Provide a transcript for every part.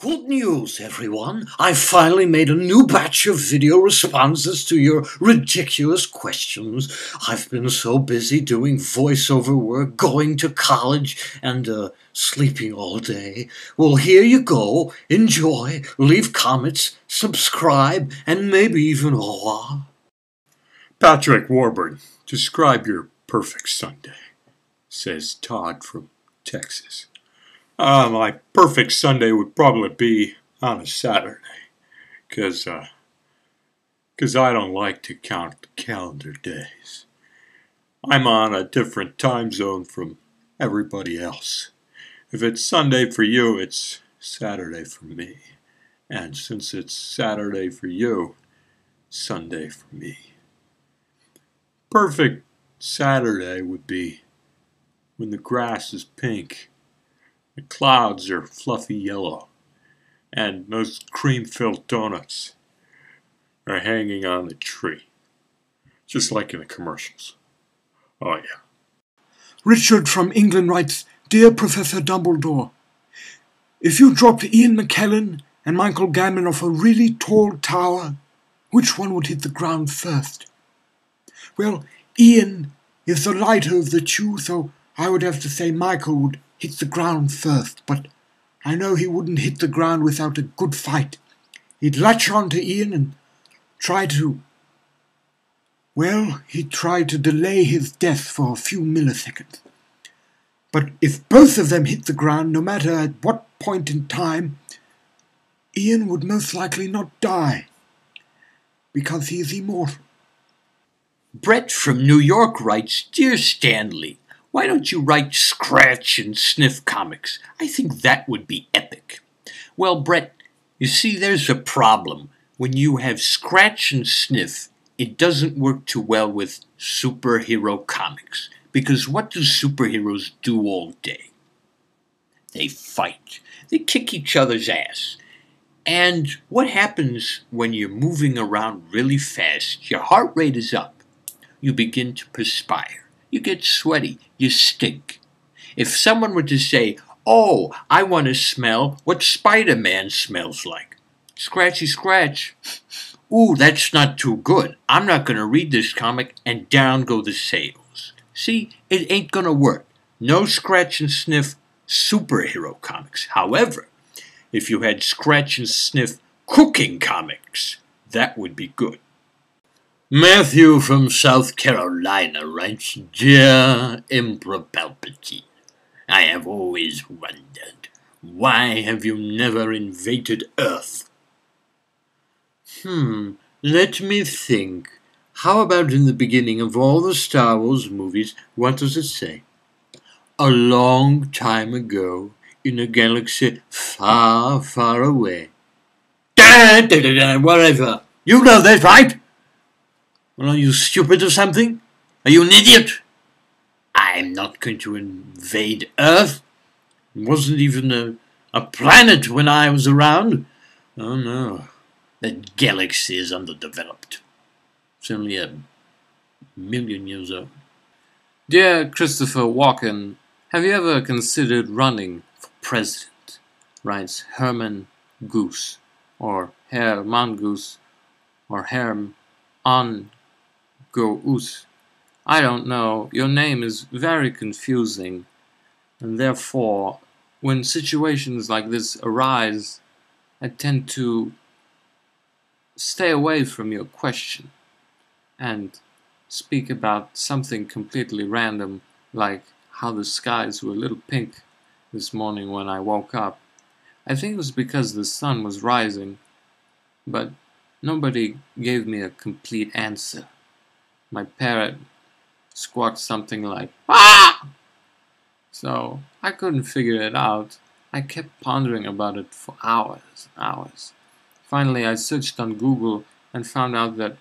Good news, everyone! I finally made a new batch of video responses to your ridiculous questions. I've been so busy doing voiceover work, going to college, and sleeping all day. Well, here you go. Enjoy, leave comments, subscribe, and maybe even Partick Warburton, describe your perfect Sunday, says Todd from Texas. My perfect Sunday would probably be on a Saturday, because I don't like to count the calendar days. I'm on a different time zone from everybody else. If it's Sunday for you, it's Saturday for me. And since it's Saturday for you, Sunday for me. Perfect Saturday would be when the grass is pink, the clouds are fluffy yellow, and those cream-filled donuts are hanging on the tree, just like in the commercials. Oh yeah. Richard from England writes, Dear Professor Dumbledore, if you dropped Ian McKellen and Michael Gambon off a really tall tower, which one would hit the ground first? Well, Ian is the lighter of the two, so I would have to say Michael would hit the ground first, but I know he wouldn't hit the ground without a good fight. He'd latch on to Ian and he'd try to delay his death for a few milliseconds. But if both of them hit the ground, no matter at what point in time, Ian would most likely not die, because he is immortal. Brett from New York writes, Dear Stanley, why don't you write Scratch and Sniff comics? I think that would be epic. Well, Brett, you see, there's a problem. When you have Scratch and Sniff, it doesn't work too well with superhero comics. Because what do superheroes do all day? They fight. They kick each other's ass. And what happens when you're moving around really fast? Your heart rate is up. You begin to perspire. You get sweaty. You stink. If someone were to say, oh, I want to smell what Spider-Man smells like. Scratchy scratch. Ooh, that's not too good. I'm not going to read this comic, and down go the sales. See, it ain't going to work. No Scratch and Sniff superhero comics. However, if you had Scratch and Sniff cooking comics, that would be good. Matthew from South Carolina writes, Dear Emperor Palpatine, I have always wondered, why have you never invaded Earth? Let me think. How about in the beginning of all the Star Wars movies, what does it say? A long time ago, in a galaxy far, far away. Whatever. You know that, right? Well, are you stupid or something? Are you an idiot? I'm not going to invade Earth. It wasn't even a planet when I was around. Oh no, that galaxy is underdeveloped. It's only 1,000,000 years old. Dear Christoper Walken, have you ever considered running for president? Writes Herman Goose, or Herman Goose, or Herman Goose. I don't know, your name is very confusing, and therefore, when situations like this arise, I tend to stay away from your question and speak about something completely random, like how the skies were a little pink this morning when I woke up. I think it was because the sun was rising, but nobody gave me a complete answer. My parrot squawked something like, "Ah!" So I couldn't figure it out. I kept pondering about it for hours and hours. Finally, I searched on Google and found out that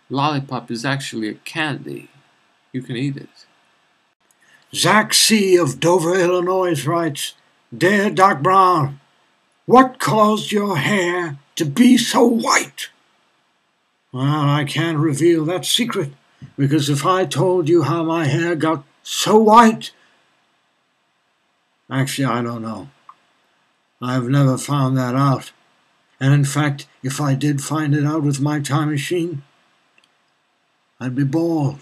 lollipop is actually a candy. You can eat it. Zach C. of Dover, Illinois writes, Dear Doc Brown, what caused your hair to be so white? Well, I can't reveal that secret, because if I told you how my hair got so white, actually, I don't know. I've never found that out. And in fact, if I did find it out with my time machine, I'd be bald.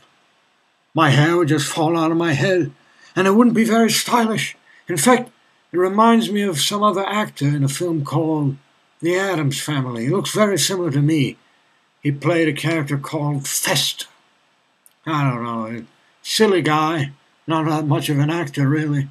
My hair would just fall out of my head, and it wouldn't be very stylish. In fact, it reminds me of some other actor in a film called The Addams Family. He looks very similar to me. He played a character called Fester. I don't know, a silly guy, not that much of an actor, really.